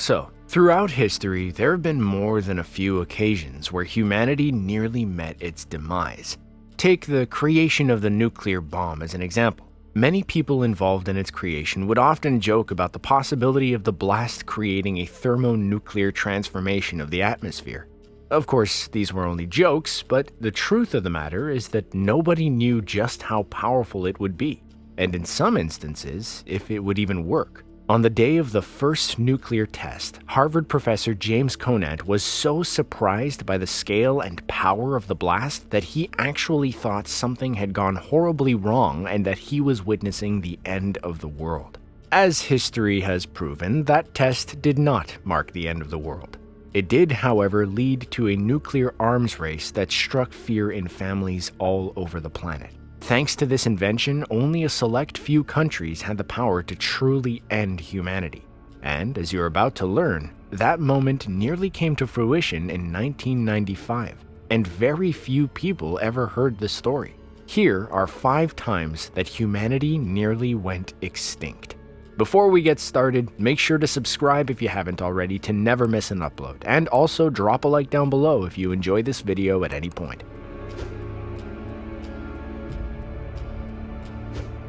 So, throughout history, there have been more than a few occasions where humanity nearly met its demise. Take the creation of the nuclear bomb as an example. Many people involved in its creation would often joke about the possibility of the blast creating a thermonuclear transformation of the atmosphere. Of course, these were only jokes, but the truth of the matter is that nobody knew just how powerful it would be, and in some instances, if it would even work. On the day of the first nuclear test, Harvard professor James Conant was so surprised by the scale and power of the blast that he actually thought something had gone horribly wrong and that he was witnessing the end of the world. As history has proven, that test did not mark the end of the world. It did, however, lead to a nuclear arms race that struck fear in families all over the planet. Thanks to this invention, only a select few countries had the power to truly end humanity. And, as you're about to learn, that moment nearly came to fruition in 1995, and very few people ever heard the story. Here are 5 times that humanity nearly went extinct. Before we get started, make sure to subscribe if you haven't already to never miss an upload, and also drop a like down below if you enjoy this video at any point.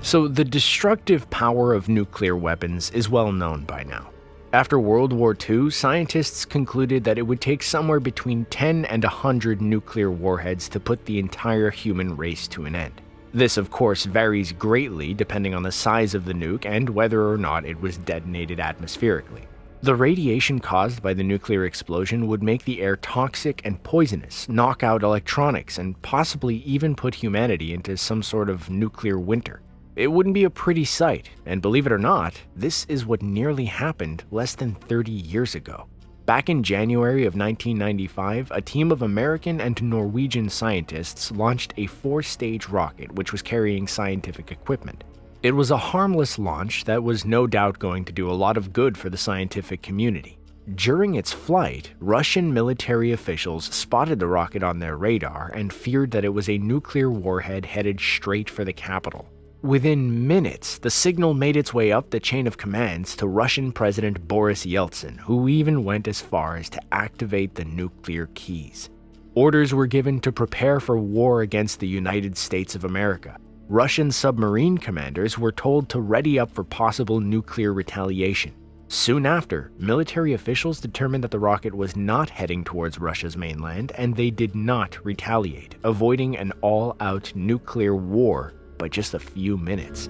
So the destructive power of nuclear weapons is well known by now. After World War II, scientists concluded that it would take somewhere between 10 and 100 nuclear warheads to put the entire human race to an end. This, of course, varies greatly depending on the size of the nuke and whether or not it was detonated atmospherically. The radiation caused by the nuclear explosion would make the air toxic and poisonous, knock out electronics, and possibly even put humanity into some sort of nuclear winter. It wouldn't be a pretty sight, and believe it or not, this is what nearly happened less than 30 years ago. Back in January of 1995, a team of American and Norwegian scientists launched a 4-stage rocket which was carrying scientific equipment. It was a harmless launch that was no doubt going to do a lot of good for the scientific community. During its flight, Russian military officials spotted the rocket on their radar and feared that it was a nuclear warhead headed straight for the capital. Within minutes, the signal made its way up the chain of commands to Russian President Boris Yeltsin, who even went as far as to activate the nuclear keys. Orders were given to prepare for war against the United States of America. Russian submarine commanders were told to ready up for possible nuclear retaliation. Soon after, military officials determined that the rocket was not heading towards Russia's mainland, and they did not retaliate, avoiding an all-out nuclear war by just a few minutes.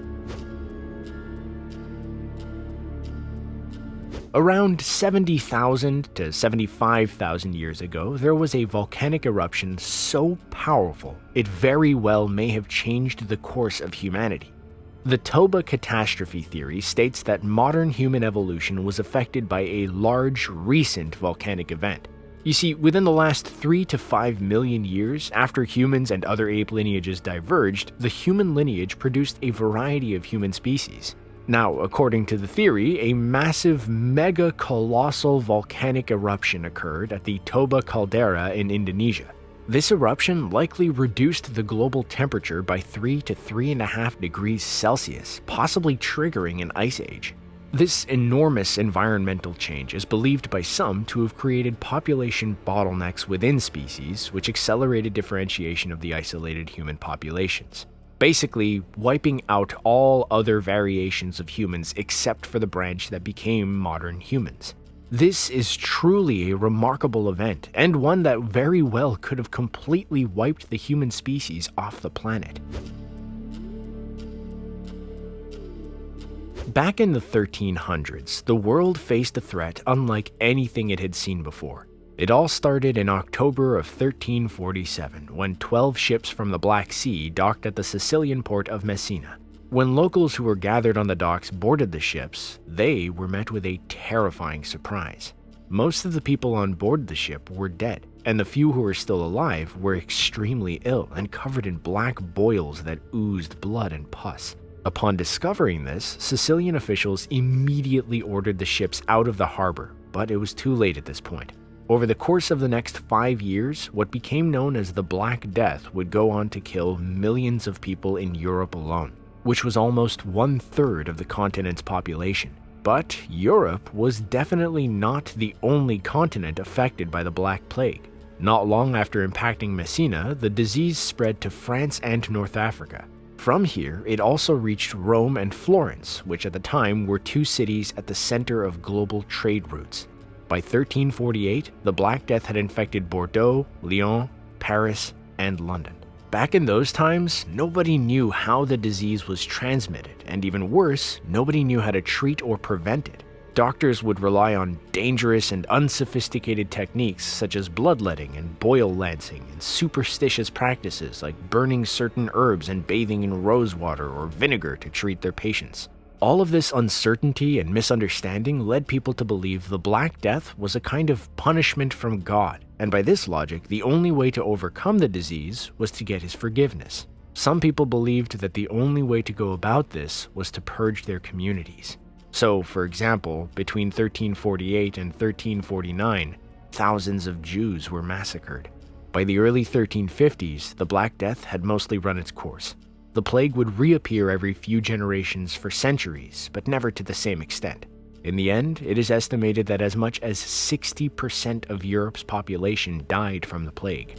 Around 70,000 to 75,000 years ago, there was a volcanic eruption so powerful it very well may have changed the course of humanity. The Toba catastrophe theory states that modern human evolution was affected by a large, recent volcanic event. You see, within the last 3 to 5 million years, after humans and other ape lineages diverged, the human lineage produced a variety of human species. Now, according to the theory, a massive, mega-colossal volcanic eruption occurred at the Toba caldera in Indonesia. This eruption likely reduced the global temperature by 3 to 3.5 degrees Celsius, possibly triggering an ice age. This enormous environmental change is believed by some to have created population bottlenecks within species, which accelerated differentiation of the isolated human populations, basically wiping out all other variations of humans except for the branch that became modern humans. This is truly a remarkable event, and one that very well could have completely wiped the human species off the planet. Back in the 1300s, the world faced a threat unlike anything it had seen before. It all started in October of 1347, when 12 ships from the Black Sea docked at the Sicilian port of Messina. When locals who were gathered on the docks boarded the ships, they were met with a terrifying surprise. Most of the people on board the ship were dead, and the few who were still alive were extremely ill and covered in black boils that oozed blood and pus. Upon discovering this, Sicilian officials immediately ordered the ships out of the harbor, but it was too late at this point. Over the course of the next 5 years, what became known as the Black Death would go on to kill millions of people in Europe alone, which was almost 1/3 of the continent's population. But Europe was definitely not the only continent affected by the Black Plague. Not long after impacting Messina, the disease spread to France and North Africa. From here, it also reached Rome and Florence, which at the time were two cities at the center of global trade routes. By 1348, the Black Death had infected Bordeaux, Lyon, Paris, and London. Back in those times, nobody knew how the disease was transmitted, and even worse, nobody knew how to treat or prevent it. Doctors would rely on dangerous and unsophisticated techniques such as bloodletting and boil lancing, and superstitious practices like burning certain herbs and bathing in rosewater or vinegar to treat their patients. All of this uncertainty and misunderstanding led people to believe the Black Death was a kind of punishment from God, and by this logic, the only way to overcome the disease was to get his forgiveness. Some people believed that the only way to go about this was to purge their communities. So, for example, between 1348 and 1349, thousands of Jews were massacred. By the early 1350s, the Black Death had mostly run its course. The plague would reappear every few generations for centuries, but never to the same extent. In the end, it is estimated that as much as 60% of Europe's population died from the plague.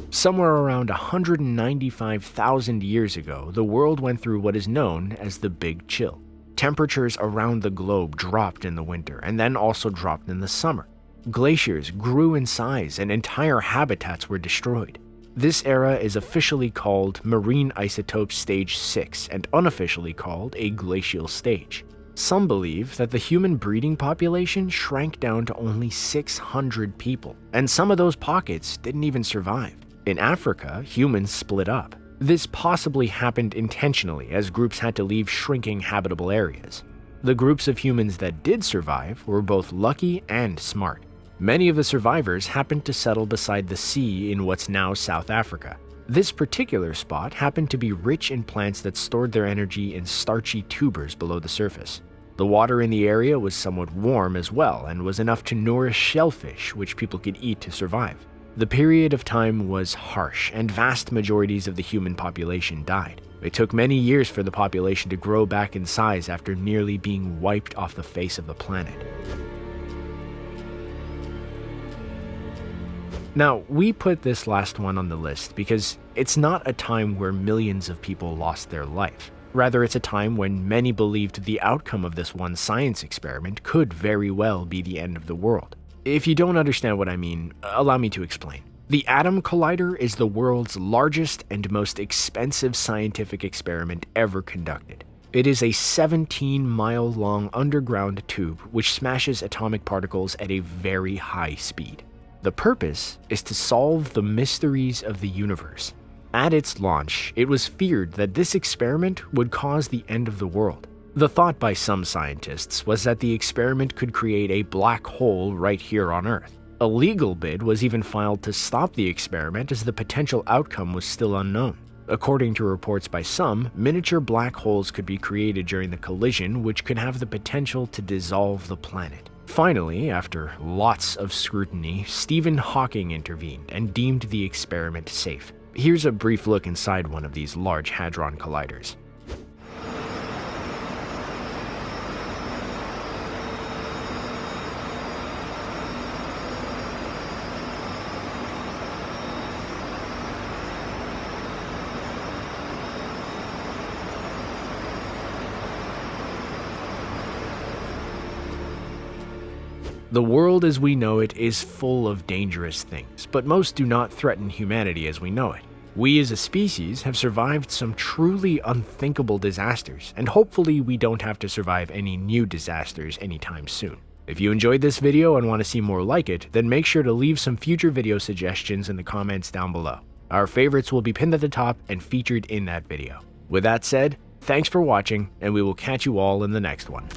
Somewhere around 195,000 years ago, the world went through what is known as the Big Chill. Temperatures around the globe dropped in the winter and then also dropped in the summer. Glaciers grew in size and entire habitats were destroyed. This era is officially called Marine Isotope Stage 6 and unofficially called a glacial stage. Some believe that the human breeding population shrank down to only 600 people, and some of those pockets didn't even survive. In Africa, humans split up. This possibly happened intentionally as groups had to leave shrinking habitable areas. The groups of humans that did survive were both lucky and smart. Many of the survivors happened to settle beside the sea in what's now South Africa. This particular spot happened to be rich in plants that stored their energy in starchy tubers below the surface. The water in the area was somewhat warm as well and was enough to nourish shellfish, which people could eat to survive. The period of time was harsh, and vast majorities of the human population died. It took many years for the population to grow back in size after nearly being wiped off the face of the planet. Now, we put this last one on the list because it's not a time where millions of people lost their life. Rather, it's a time when many believed the outcome of this one science experiment could very well be the end of the world. If you don't understand what I mean, allow me to explain. The Atom Collider is the world's largest and most expensive scientific experiment ever conducted. It is a 17-mile-long underground tube which smashes atomic particles at a very high speed. The purpose is to solve the mysteries of the universe. At its launch, it was feared that this experiment would cause the end of the world. The thought by some scientists was that the experiment could create a black hole right here on Earth. A legal bid was even filed to stop the experiment as the potential outcome was still unknown. According to reports by some, miniature black holes could be created during the collision which could have the potential to dissolve the planet. Finally, after lots of scrutiny, Stephen Hawking intervened and deemed the experiment safe. Here's a brief look inside one of these Large Hadron Colliders. The world as we know it is full of dangerous things, but most do not threaten humanity as we know it. We as a species have survived some truly unthinkable disasters, and hopefully we don't have to survive any new disasters anytime soon. If you enjoyed this video and want to see more like it, then make sure to leave some future video suggestions in the comments down below. Our favorites will be pinned at the top and featured in that video. With that said, thanks for watching, and we will catch you all in the next one.